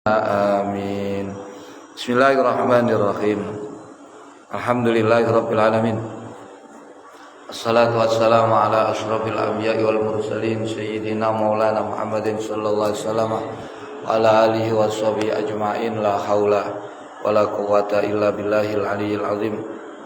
Amin. Bismillahirrahmanirrahim. Alhamdulillahirabbil alamin. Assalatu wassalamu ala asyrafil anbiya'i wal mursalin sayyidina maulana Muhammadin sallallahu alaihi wasallam wa ala alihi washabihi ajmain. La haula wala quwwata illa billahil aliyyil azim.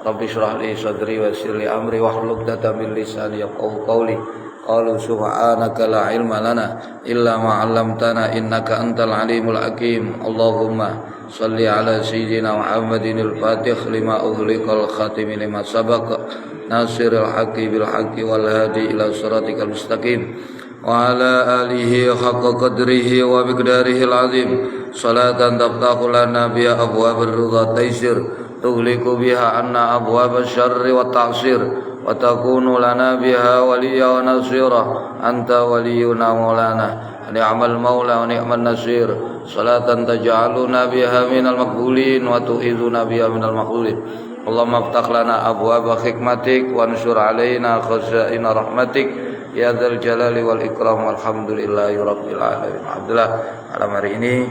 Rabbi shrah li sadri wa yassir li amri wahlul 'uqdatam min lisani yafqahu qawli. Qalu subhanaka la ilma lana illa ma 'allamtana innaka antal alimul hakim. Allahumma shalli ala sayyidina Muhammadin al-fatih lima ughliqal khatim lima sabaq nasiril haqqi bil haqqi wal hadi ila siratikal mustaqim wa ala alihi haqqa qadrihi wa miqdarihi al-azim. Salatan taftahu lana biha abwabur ridha taysir tughliqu biha anna abwabasy syarri wat ta'sir wa takunu lana biha waliya wa nasira anta waliyuna maulana ni'mal maula wa ni'man nasir. Salatan taj'aluna biha minal maqbulin wa tu'izuna biha minal maqbulin. Allahumma aftah lana abwaaba hikmatik wa anshur alaina khazaina rahmatik ya dzal jalali wal ikram. Walhamdulillahi rabbil alamin. Alhamdulillah, malam hari ini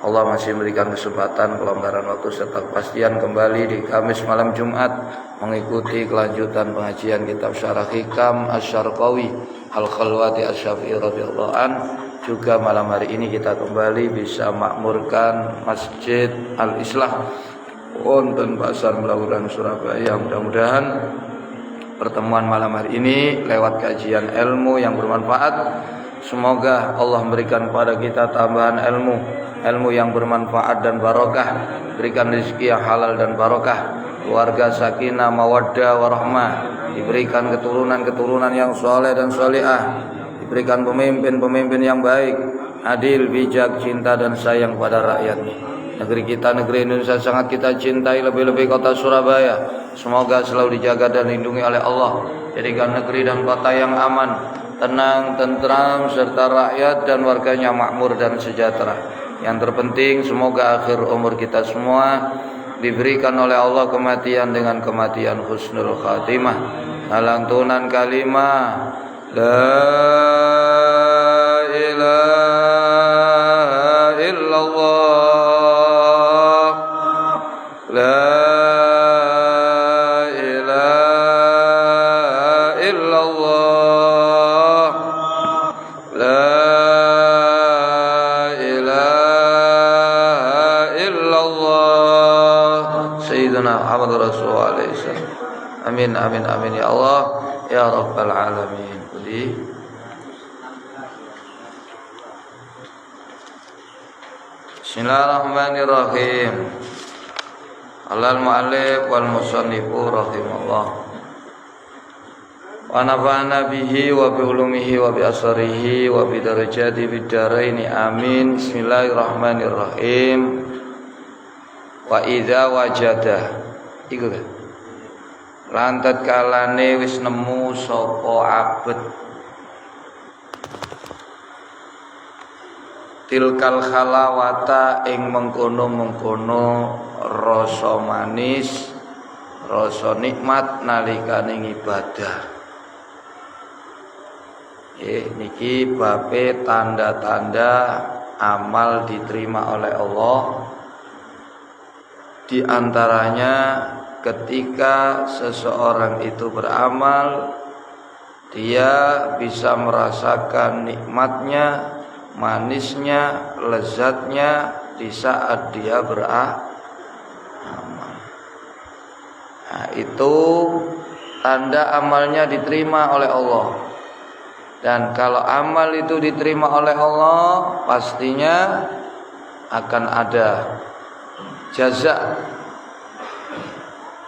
Allah masih memberikan kesempatan, kelonggaran waktu serta kepastian kembali di Kamis malam Jumat mengikuti kelanjutan pengajian kitab Syarah Hikam Asy-Syarqawi Al-Khalwati Asy-Syafi'i radhiyallahu an. Juga malam hari ini kita kembali bisa makmurkan Masjid Al-Islah wonten Pasar Melauran Surabaya. Mudah-mudahan pertemuan malam hari ini lewat kajian ilmu yang bermanfaat. Semoga Allah memberikan kepada kita tambahan ilmu yang bermanfaat dan barokah, berikan rezeki yang halal dan barokah, keluarga sakinah mawaddah warahmah, diberikan keturunan yang soleh dan solehah, diberikan pemimpin yang baik, adil, bijak, cinta dan sayang pada rakyatnya. Negeri kita, negeri Indonesia sangat kita cintai, lebih-lebih kota Surabaya. Semoga selalu dijaga dan dilindungi oleh Allah. Jadikan negeri dan kota yang aman, tenang, tentram, serta rakyat dan warganya makmur dan sejahtera. Yang terpenting semoga akhir umur kita semua diberikan oleh Allah kematian dengan kematian husnul khatimah. Lantunan kalimah la ilaha illallah, la ilaha illallah, la Muhammad Rasulullah SAW. Amin amin amin ya Allah ya Rabbal alamin. Bismillahirrahmanirrahim. Alal mu'allif wal musannifu rahimahullah wa nafa'ana bihi wa bi ulumihi wa bi asarihi wa bi darajati bid daraini amin. Bismillahirrahmanirrahim. Wa idza wajada iku kan lantat kalane wis nemu sapa abet tilkal khalawata ing mengkono-mengkono rasa manis, rasa nikmat nalikane ibadah. Niki bape tanda-tanda amal diterima oleh Allah. Di antaranya ketika seseorang itu beramal, dia bisa merasakan nikmatnya, manisnya, lezatnya di saat dia beramal. Nah, itu tanda amalnya diterima oleh Allah. Dan kalau amal itu diterima oleh Allah, pastinya akan ada jaza,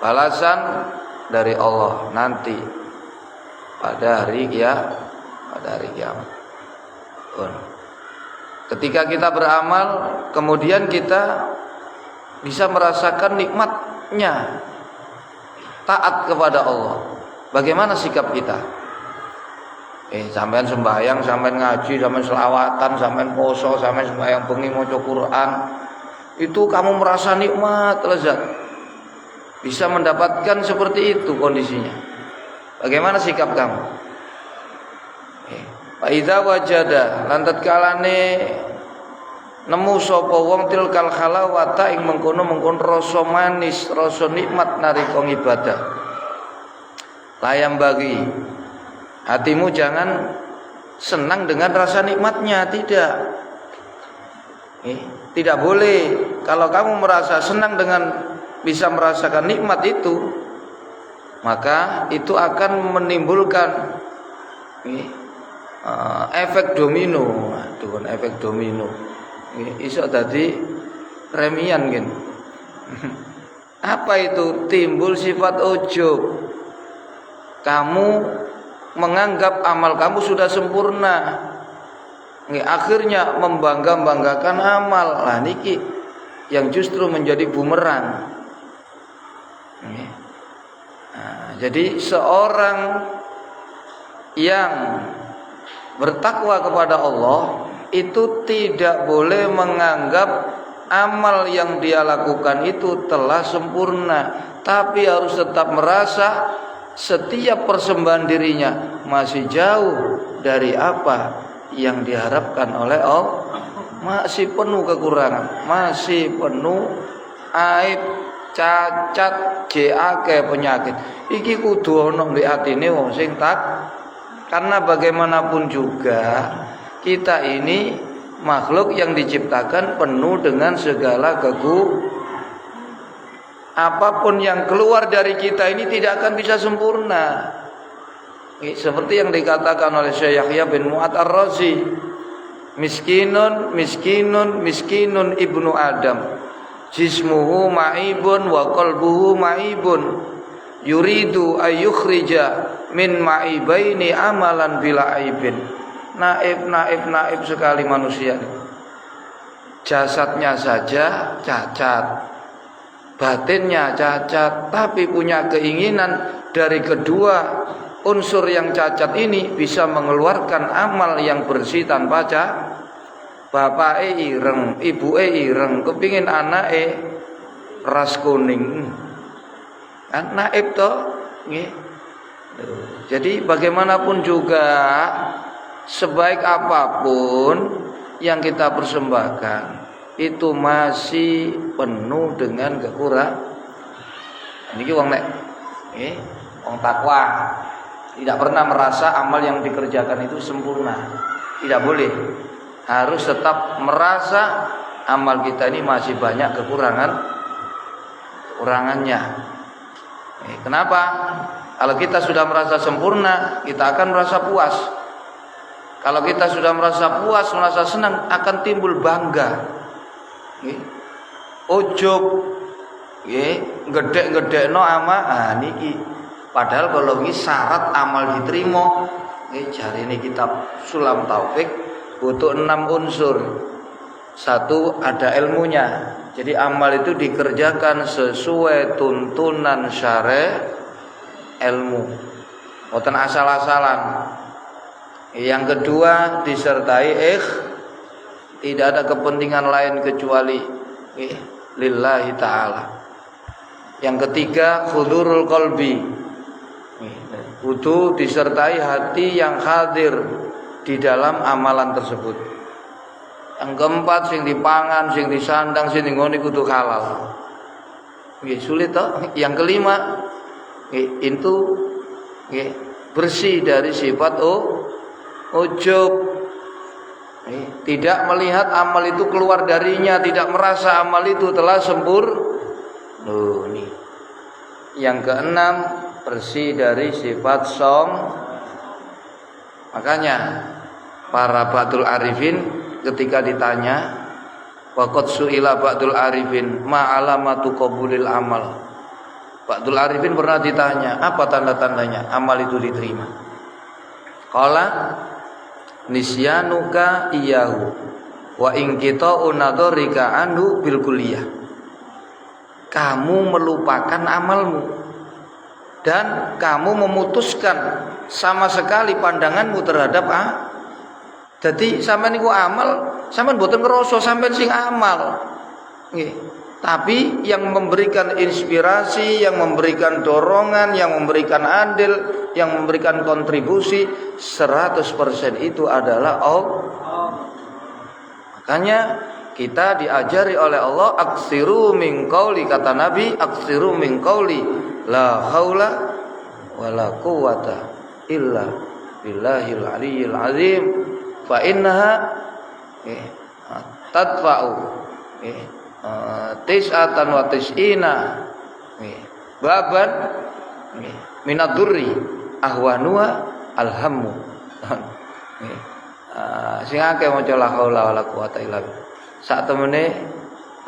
balasan dari Allah nanti pada hari kiamat. Ketika kita beramal, kemudian kita bisa merasakan nikmatnya taat kepada Allah. Bagaimana sikap kita? Sampean sembahyang, sampean ngaji, sampean selawatan, sampean poso, sampean sembahyang bengi maca Quran, itu kamu merasa nikmat, lezat, bisa mendapatkan seperti itu kondisinya. Bagaimana sikap kamu? Fa idza wajada lantat kalane nemu sapa wong tilkal halawata ing mengkono-mengkono rasa manis, rasa nikmat nalika ibadah. Layam bagi hatimu jangan senang dengan rasa nikmatnya, tidak. Tidak boleh. Kalau kamu merasa senang dengan bisa merasakan nikmat itu, maka itu akan menimbulkan efek domino. Aduh, efek domino. Iso tadi remian kan. Apa itu? Timbul sifat ujub. Kamu menganggap amal kamu sudah sempurna. Akhirnya membangga-banggakan amal. Lah niki yang justru menjadi bumerang. Jadi seorang yang bertakwa kepada Allah itu tidak boleh menganggap amal yang dia lakukan itu telah sempurna, tapi harus tetap merasa setiap persembahan dirinya masih jauh dari apa yang diharapkan oleh Allah. Masih penuh kekurangan, masih penuh aib, cacat, jake penyakit. Iki kudu ana ndek atine wong sing tak. Karena bagaimanapun juga kita ini makhluk yang diciptakan penuh dengan segala apapun yang keluar dari kita ini tidak akan bisa sempurna. Seperti yang dikatakan oleh Syekh Yahya bin Mu'ad Ar-Razi, miskinun ibnu Adam, jismuhu ma'ibun wa qalbuhu ma'ibun, yuridu ayyukhrija min ma'ibaini amalan bila aibin. Naib sekali manusia. Jasadnya saja cacat, batinnya cacat, tapi punya keinginan dari kedua unsur yang cacat ini bisa mengeluarkan amal yang bersih tanpa cacat. Bapake ireng, ibuke ireng, kepingin anake ras kuning. Kan naib to, nggih. Jadi bagaimanapun juga sebaik apapun yang kita persembahkan itu masih penuh dengan kekurangan. Niki wong nek nggih, wong takwa tidak pernah merasa amal yang dikerjakan itu sempurna. Tidak boleh. Harus tetap merasa amal kita ini masih banyak kekurangannya. Kenapa? Kalau kita sudah merasa sempurna, kita akan merasa puas. Kalau kita sudah merasa puas, merasa senang, akan timbul bangga. Ujub, gede-gedekno ama, niki. Padahal kalau ini syarat amal diterima, cari ini kitab Sulam Taufik butuh 6 unsur. 1 ada ilmunya. Jadi amal itu dikerjakan sesuai tuntunan syar'i ilmu, bukan asal-asalan. Yang kedua disertai tidak ada kepentingan lain kecuali lillahi ta'ala. Yang ketiga hudurul qalbi, kudu disertai hati yang hadir di dalam amalan tersebut. Yang keempat sing dipangan, sing disandang, sing nggone kudu halal. Sulit toh. Yang kelima itu bersih dari sifat ujub. Tidak melihat amal itu keluar darinya, tidak merasa amal itu telah sempurna. Yang keenam bersih dari sifat Makanya para ba'dul arifin ketika ditanya, waqad su'ila ba'dul arifin ma alamatu qabulil amal. Ba'dul arifin pernah ditanya, apa tanda-tandanya amal itu diterima? Qala nisyanuka iyahu wa in qita'u nadharika anhu bil kulliyah. Kamu melupakan amalmu dan kamu memutuskan sama sekali pandanganmu terhadap Jadi sampean niku amal, sampean mboten ngrasa sampean sing amal. Nggih. Tapi yang memberikan inspirasi, yang memberikan dorongan, yang memberikan andil, yang memberikan kontribusi 100% itu adalah Allah. Makanya kita diajari oleh Allah aksiru min qauli, kata Nabi aksiru min qauli la haula wala quwata illa billahil aliyyil azim fa innaha tadfa'u tis'atan wa tis'ina baban minadurri ahwanuha alhammu. Sing akeh maca la haula wala quwata illa billah. Sak temene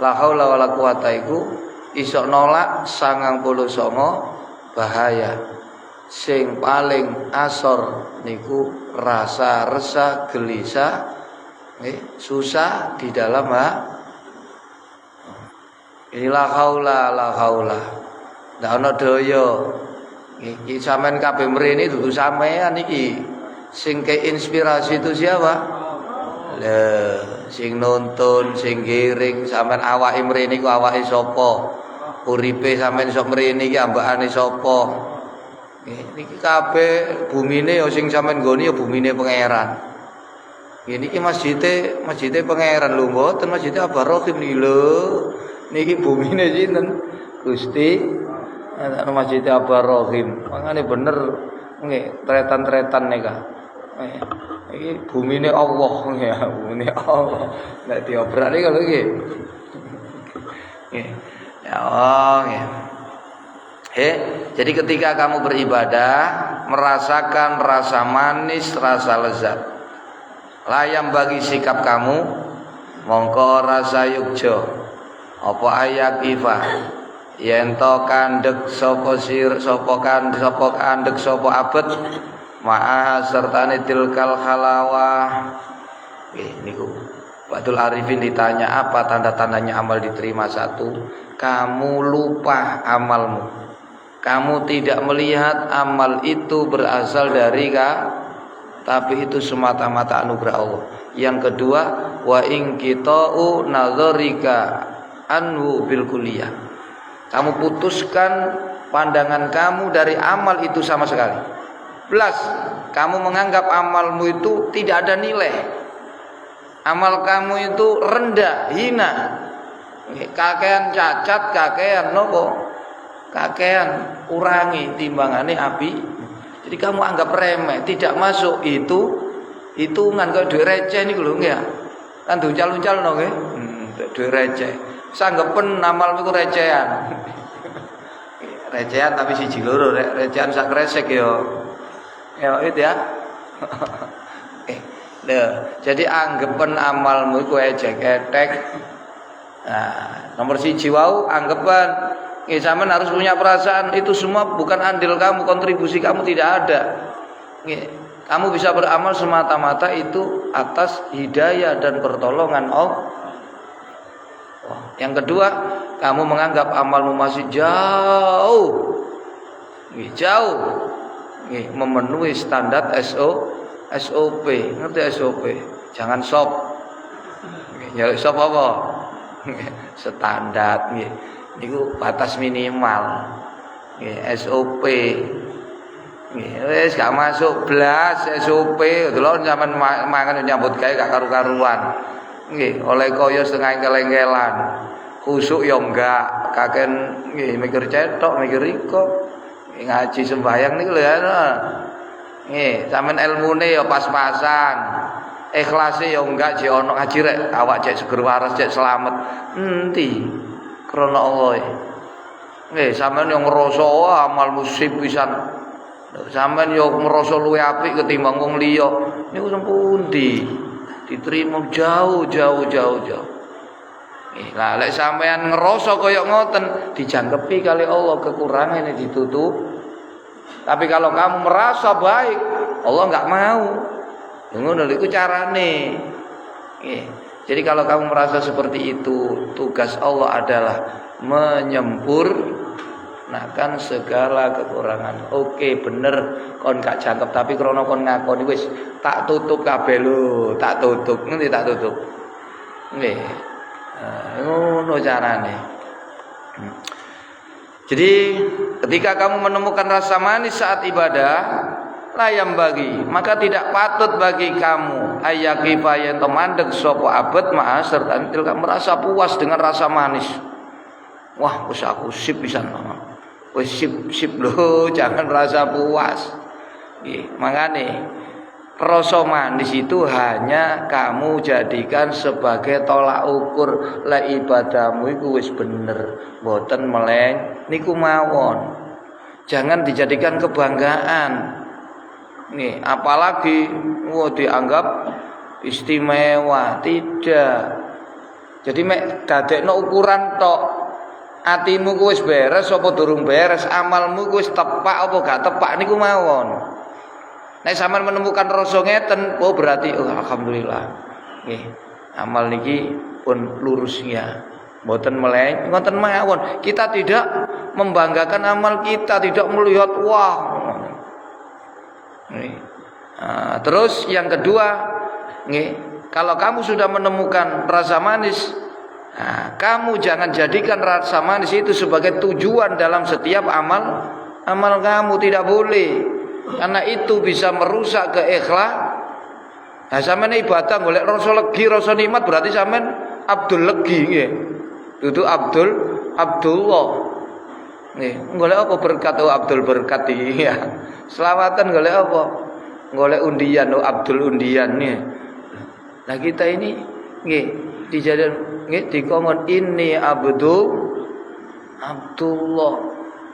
la haula wala quwata iku iso nolak 99 bahaya. Sing paling asor niku rasa resah, gelisah, susah di dalam ini la haula la haula. Ndak ana daya. Iki sampean kabeh mrene dudu sampean iki. Sing ke inspirasi itu siapa? Sing nonton, sing giring, sampean awake mrene iku awake sapa? Uripe sampean sok mrene iki ambakane sapa? Niki kabeh bumine ya sing sampean nggoni ya bumine pangeran. Niki masjide pangeran lho, mboten masjide Abah Rohim niki lho. Niki bumine sinten? Gusti ana masjide Abah Rohim. Mangane bener nggih, tretan-tretan nika. Iki bumine Allah ya, bumine Allah. Nek diobrani kalau nggih. Nggih. Ya Allah nggih. Jadi ketika kamu beribadah merasakan rasa manis, rasa lezat, layam bagi sikap kamu mongko rasa yukjo apa ayak ifa yento kandek sapa sir sapa kandek sapa abet ma'a sertane tilkal halawah. Niku Ba'dul Arifin ditanya apa tanda-tandanya amal diterima. Satu, kamu lupa amalmu. Kamu tidak melihat amal itu berasal dari tapi itu semata-mata anugerah Allah. Yang kedua, wa in qita'u nazarika anhu bil kulliyah. Kamu putuskan pandangan kamu dari amal itu sama sekali. Plus, kamu menganggap amalmu itu tidak ada nilai. Amal kamu itu rendah, hina. Kakean cacat, kakean nopo? Kakean kurangi timbangane api. Jadi kamu anggap remeh, tidak masuk hitungan kok duit receh niku lho nggih. Kan duncal-uncal no nggih. Duit receh. Sanggepen amal niku recehan. Recehan tapi siji loro rek, recehan sak kresek yo. Ya itu ya. Jadi anggapan amalmu iku ejek-etek. Nah, nomor siji wau anggapan sampean harus punya perasaan itu semua bukan andil kamu, kontribusi kamu tidak ada. Kamu bisa beramal semata-mata itu atas hidayah dan pertolongan Allah. Yang kedua, kamu menganggap amalmu masih jauh memenuhi standar SOP. Ngerti SOP? Jangan sop. Nyari sop apa? Standar nggih. Niku batas minimal. SOP. Wis gak masuk blas SOP. Delok sampean mangan nyambut gawe gak karu-karuan. Nggih, oleh kaya setengah kelengkelan. Khusuk ya enggak, kaken nggih mikir cetok, mikir iko. Ngaji sembahyang niku lho ya. Nggih, sampean ilmune ya pas-pasan. Ikhlase ya enggak jek ono ngaji rek awak cek seger waras cek selamat. Endi? Krana Allah. Nggih, sampean yang ngrasa amal musib pisan. Sampean yo ngrasa luwih apik ketimbang wong liya. Niku sempundi? Diterima jauh. Lah lek sampean ngrasa kaya ngoten dijangkepi kali Allah kekurangane ditutup. Tapi kalau kamu merasa baik, Allah enggak mau. Ngono lho iku carane. Nggih. Jadi kalau kamu merasa seperti itu, tugas Allah adalah menyempurnakan segala kekurangan. Oke, bener kon gak jangkep tapi krana kon ngakoni wis tak tutup kabeh lho, tak tutup. Ngerti tak tutup. Nggih. Ngono carane. Jadi ketika kamu menemukan rasa manis saat ibadah, layam bagi, maka tidak patut bagi kamu ayyakifa yen to mandeg sapa abad ma'asar antil merasa puas dengan rasa manis. Wah, wis aku sip pisan. Wis sip lho, jangan rasa puas. Nggih, mangane rasa manis itu hanya kamu jadikan sebagai tolak ukur la ibadahmu iku wis bener, mboten meleng niku mawon. Jangan dijadikan kebanggaan. Nih, apalagi dianggap istimewa, tidak. Jadi mek dadekno ukuran tok. Atimu ku wis beres apa durung beres, amalmu ku wis tepak apa gak tepak niku mawon. Nek sampean menemukan rasa ngeten, oh berarti alhamdulillah. Nggih, amal niki pun lurusnya. Mboten meleng, ngoten mawon. Kita tidak membanggakan amal kita, tidak melihat wah. Terus yang kedua, kalau kamu sudah menemukan rasa manis, kamu jangan jadikan rasa manis itu sebagai tujuan dalam setiap amal kamu, tidak boleh, karena itu bisa merusak keikhlasan. Sampeyan ibadah golek rasa legi, rasa nikmat, berarti sampeyan Abdul legi nggih. Dudu Abdullah. Nggih, golek apa berkat Abdul berkat iki ya. Selawatan golek apa? Golek undian Abdul undian nih. Nah kita ini nggih dijadikan nggih dikongkon ini Abdullah.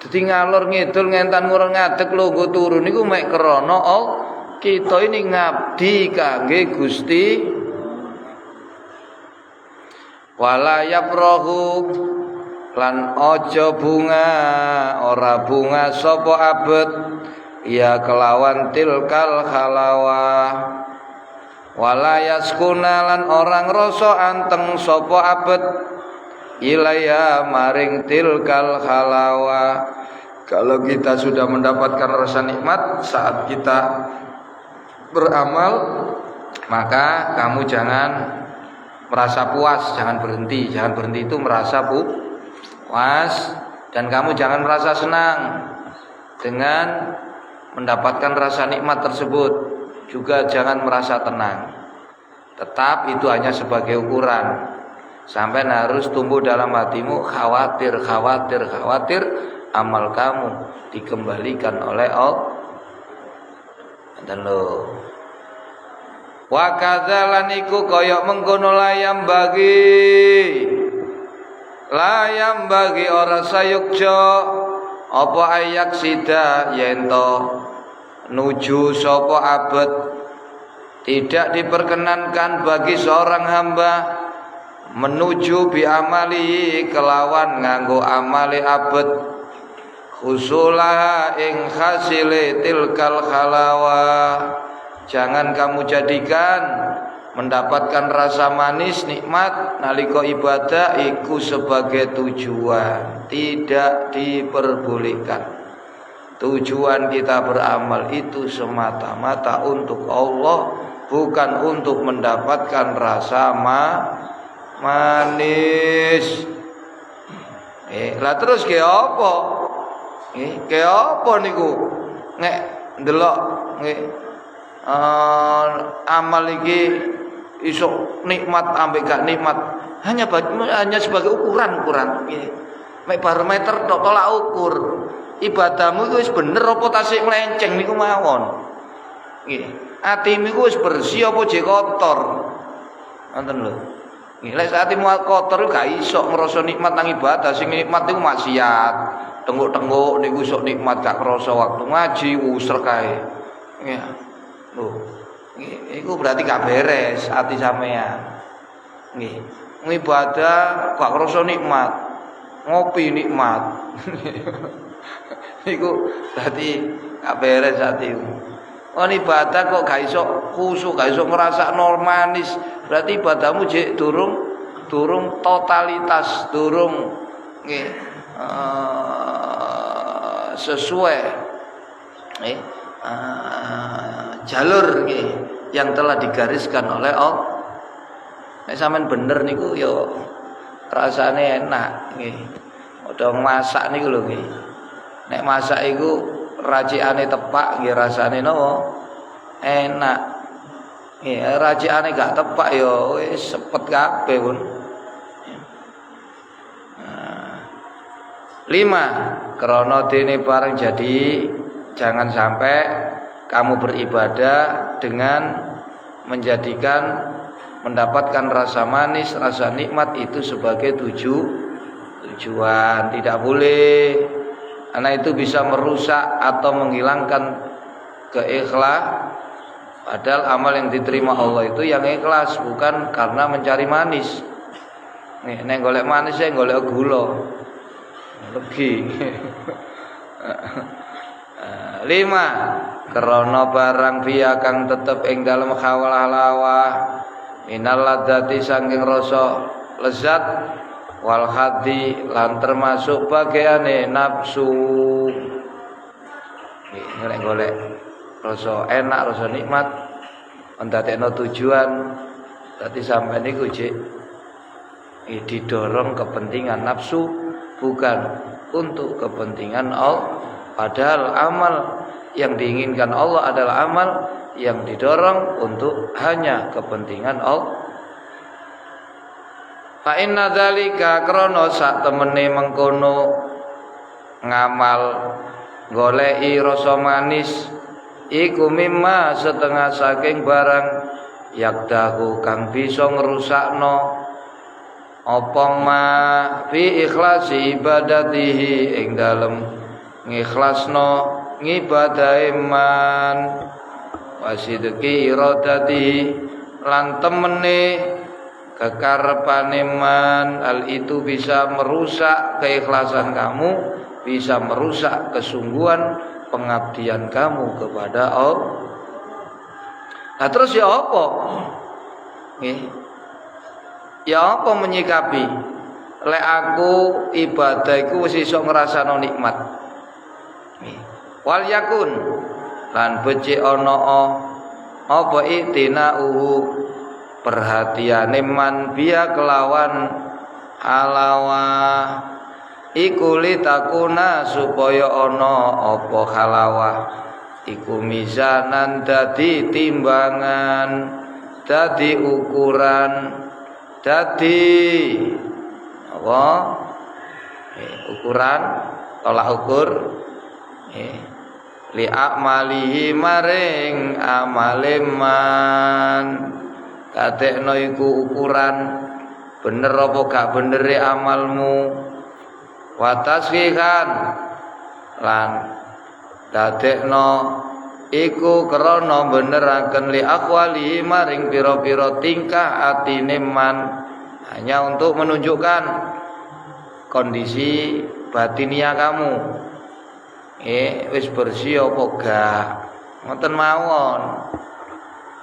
Dadi ngalor ngidul ngentan ngurang ngadeg lungguh turu niku mek krana kita ini ngabdi kangge Gusti. Wala yaprahu lan aja bunga ora bunga sapa abet ya kelawan tilkal halawah. Wala yaskuna lan orang rasa anteng sapa abet ilaya maring tilkal halawah. Kalau kita sudah mendapatkan rasa nikmat saat kita beramal, maka kamu jangan merasa puas, jangan berhenti itu merasa puas, dan kamu jangan merasa senang dengan mendapatkan rasa nikmat tersebut, juga jangan merasa tenang. Tetap itu hanya sebagai ukuran. Sampai harus tumbuh dalam hatimu khawatir amal kamu dikembalikan oleh Allah. Dan lo wa kadzalan iku kaya mengkono layam bagi ora sayukja apa ayak sida yento nuju sapa abet. Tidak diperkenankan bagi seorang hamba menuju bi amali kelawan nganggo amali abet husulah ing hasile tilkal halawah. Jangan kamu jadikan mendapatkan rasa manis nikmat nalika ibadah iku sebagai tujuan. Tidak diperbolehkan. Tujuan kita beramal itu semata-mata untuk Allah, bukan untuk mendapatkan rasa manis. Lah terus ke apa? Ke apa niku? Nek ndelok nggih amal iki iso nikmat ambek gak nikmat hanya sebagai ukuran nggih. Mek barometer tok tolak ukur. Ibadahmu iku wis bener apa tasik melenceng niku mawon. Nggih. Atimu iku wis bersih apa jek kotor. Ngoten lho. Nggih, lek atimu kotor gak iso ngrasa nikmat nang ibadah, sing nikmat iku maksiat. Tenguk-tenguk niku iso nikmat gak krasa waktu ngaji usir kae. Nggih. Lho. Iku berarti gak beres ati sampean. Nggih. Ngibadah gak krasa nikmat. Ngopi nikmat. Iku berarti gak beres atimu. Ibadah kok gak iso khusyuk, gak iso ngerasa manis, berarti ibadahmu jek durung totalitas, durung nggih sesuai jalur nggih yang telah digariskan oleh Allah. Nek sampean bener niku ya rasane enak nggih. Udah masak niku lho nggih. Nek masak iku racikane tepak nggih rasane napa? Enak. Rajikane gak tepak ya wis sepet kabeh pun. 5. Krana dene bareng jadi jangan sampai kamu beribadah dengan mendapatkan rasa manis, rasa nikmat itu sebagai tujuan. Tidak boleh, karena itu bisa merusak atau menghilangkan keikhlasan. Padahal amal yang diterima Allah itu yang ikhlas, bukan karena mencari manis. Nek golek manis ya golek gula. Legi. 5. Krana barang fiya kang tetep ing dalem halawah minal ladzati saking rasa lezat wal hadi lan termasuk bagiane nafsu. Nek golek rasa enak, rasa nikmat ndadekno tujuan dadi sampeyan niku jek didorong kepentingan nafsu, bukan untuk kepentingan Allah. Padahal amal yang diinginkan Allah adalah amal yang didorong untuk hanya kepentingan Allah. Fa inna dzalika krana sak temene mengkono ngamal goleki rasa manis iku mimma setengah saking barang yakdahu kang bisa ngrusakno apa ma fi ikhlasi ibadatihi ing dalem ngikhlasno ngibadahe man wasidqi iradatihi lan temene kekarepane man. Hal itu bisa merusak keikhlasan kamu, bisa merusak kesungguhan pengabdian kamu kepada Allah. Nah terus ya apa? Ya apa menyikapi? Lek aku ibadah iku wis iso ngrasakno nikmat. Wal yakun lan becik ana apa itinauhu perhatiane man biya kelawan halawah iku litakuna supaya ana apa halawah iku mizanan dadi timbangan, dadi ukuran, dadi apa? Ukuran tolak ukur li amalihi maring amaleman. Kadekno iku ukuran bener apa gak benere amalmu. Wa tasfihan lan dadekno iku krana beneraken li aqwali maring pira-pira tingkah atine man, hanya untuk menunjukkan kondisi batinia kamu. Wis bersih apa gak? Ngoten mawon.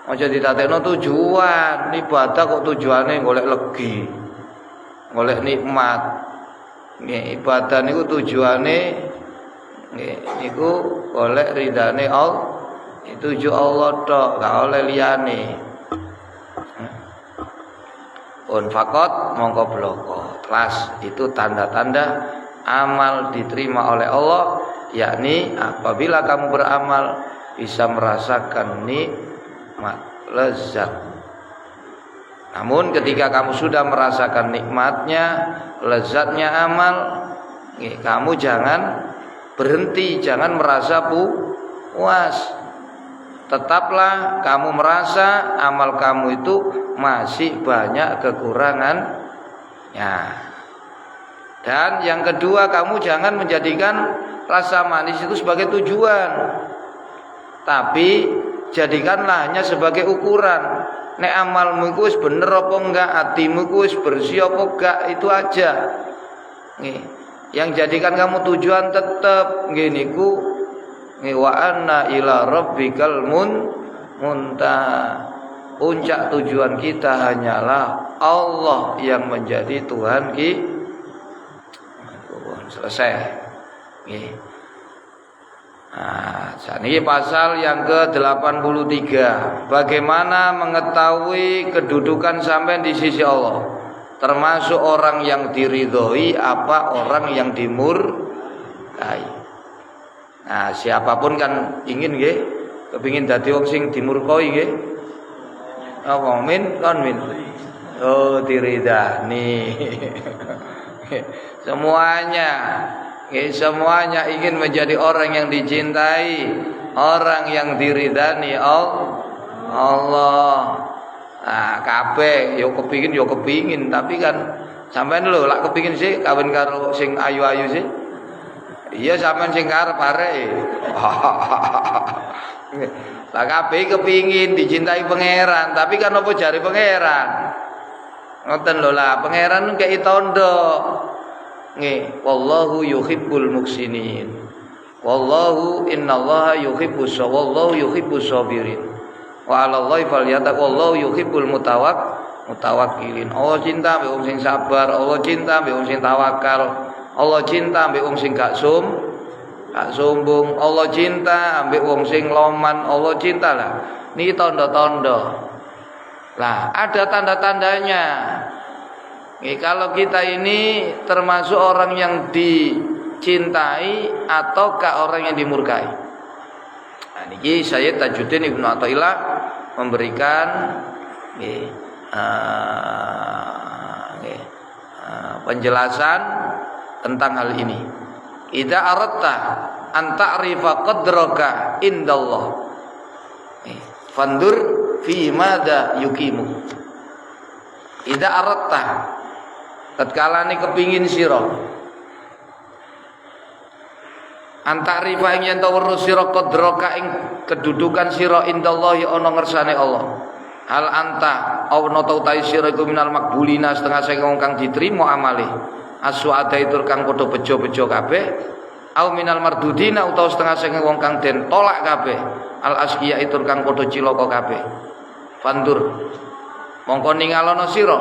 Aja ditatekno tujuan ibadah kok tujuane golek legi, golek nikmat. Nggih, ibadah niku tujuane nggih niku golek ridane Allah. Tuju Allah tok, gak oleh liyane. Pun fakot mongko bloko. Kelas itu tanda-tanda amal diterima oleh Allah, yakni apabila kamu beramal bisa merasakan nikmat, lezat. Namun ketika kamu sudah merasakan nikmatnya, lezatnya amal, kamu jangan berhenti, jangan merasa puas. Tetaplah kamu merasa amal kamu itu masih banyak kekurangannya. Dan yang kedua, kamu jangan menjadikan rasa manis itu sebagai tujuan, tapi jadikanlah hanya sebagai ukuran. Nek amalmu iku wis bener apa enggak, hatimu iku wis bersih apa enggak, itu aja. Nih, yang jadikan kamu tujuan tetap nggih niku wa anna ila rabbikal muntah. Puncak tujuan kita hanyalah Allah yang menjadi Tuhan kita. Selesai. Nggih. Nah, ini pasal yang ke-83. Bagaimana mengetahui kedudukan sampai di sisi Allah, termasuk orang yang diridhoi apa orang yang dimurkai. Nah, siapapun kan ingin nggih, kepingin dadi wong sing dimurkai nggih. Apa min kon min? Oh, diridani. Semuanya ingin menjadi orang yang dicintai, orang yang diridani Allah. Nah, kabeh yo kepingin, tapi kan sampean lho lak kepingin sih kawin karo sing ayu-ayu sih. Iya sampean sing karep arek. Lah kabeh kepingin dicintai pangeran, tapi kan apa jare pangeran? Ngoten lho lah, pangeran kei tondo. Nggih, wallahu yuhibbul muhsinin. Wallahu innallaha yuhibbus sabirin. Wa 'alallahi falyatawakkal yuhibbul mutawakkilin. Allah cinta mbek wong sing sabar, Allah cinta mbek wong sing tawakal, Allah cinta mbek wong sing gak sombong, Allah cinta ambek wong sing loman, Allah cinta lah. Niki tanda-tanda. Lah, ada tanda-tandanya. Kalau kita ini termasuk orang yang dicintai ataukah orang yang dimurkai. Nah, niki Syekh Tajuddin Ibnu Athaillah memberikan penjelasan tentang hal ini. Idza aratta an ta'rifa qadraka indallah fandur fi madza yuqimu. Idza aratta tatkala ni kepingin sira an ta'rifa ing yen to weruh sira qadraka ing kedudukan sira indallah ya ana ngersane Allah. Hal anta ana ta utahe sira iku minal makbulina setengah sing wong kang diterima amale. Aswada itu kang padha bejo-bejo kabeh au minal mardudina utawa setengah sing wong kang den tolak kabeh al asqiya itu kang padha cilaka kabeh. Fandur mongko ningalono sira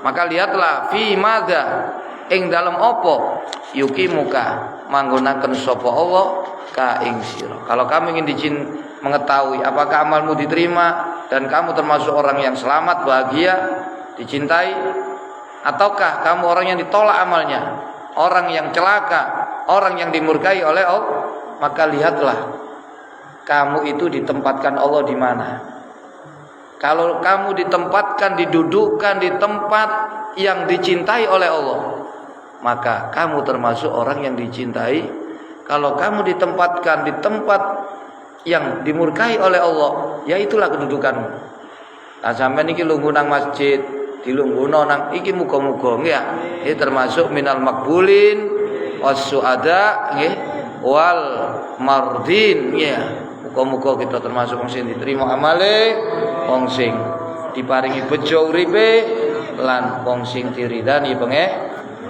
maka lihatlah fi madza ing dalem apa yukimuka manggonaken sapa Allah ka ing sira. Kalau kamu ingin mengetahui apakah amalmu diterima dan kamu termasuk orang yang selamat, bahagia, dicintai, ataukah kamu orang yang ditolak amalnya, orang yang celaka, orang yang dimurkai oleh Allah, maka lihatlah kamu itu ditempatkan Allah di mana. Kalau kamu ditempatkan, didudukkan di tempat yang dicintai oleh Allah, maka kamu termasuk orang yang dicintai. Kalau kamu ditempatkan di tempat yang dimurkai oleh Allah, ya itulah kedudukanmu. Nah, sampeyan iki lungguh nang masjid, dilungguhno nang iki muga-muga nggih ya. Iki termasuk minal makbulin was-suada nggih wal mardin nggih ya. Muga-muga kita termasuk wong sing diterima amale, wong sing diparingi bejo uripe lan wong sing diridani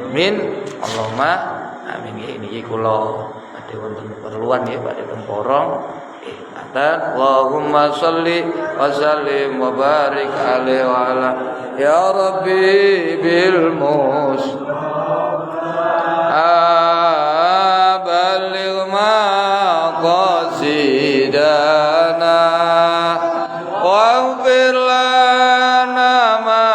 min Allahumma amin. Niki kula badhe wonten keperluan nggih badhe temporong. Allahumma salli wa sallim wa barik alaihi wa ala ya rabbi bil baligh maqasidana waghfir lana ma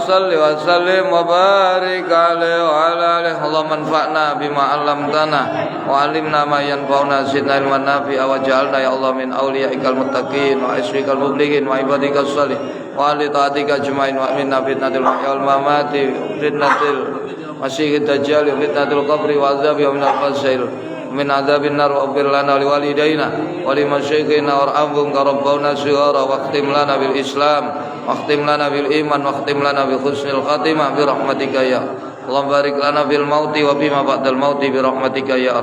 salli wa sallim wa barik alaihi wa ala alihi. Allahumma anfa'na bima 'allamtana wa 'allimna ma yanfa'una zidna ilman nafi'a wa ja'alna ya Allah min awliyaikal muttaqin wa isrikal mublighin wa ibadikas salihin wa ali ta'atika ajmain wa minna fitnatil mahya wal mamati fitnatil masyihid dajjal fitnatil qabri wa adzabi wa minal fasail min adzabin nar wa ighfir lana li walidayna wa li masyayikhina warhamhum ka rabbana shighara wa khtim lana bil islam wa khtim lana bil iman wa khtim lana bi husnil khatimah bi rahmatika ya Allah. Barik lana fil mauti wa bima ba'dal mauti bi rahmatika ya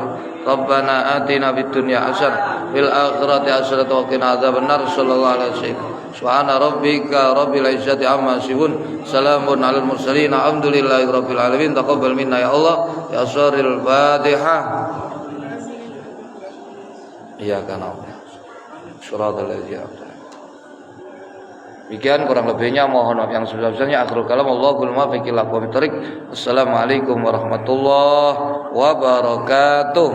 Rabbana atina fid dunya hasanah fil akhirati hasanah wa qina adzaban nar. Sallallahu alaihi wasallam. Subhana rabbika rabbil izzati amma yasifun salamun alal mursalin alhamdulillahi rabbil alamin. Taqabbal minna ya Allah ya asraril Fatihah. Iya kan Allah. Suratul Ladzina. Demikian kurang lebihnya mohon maaf yang sebesar-besarnya. Akhirul kalam Allahul muwaffiq ila aqwamit thoriq. Assalamualaikum warahmatullahi wabarakatuh.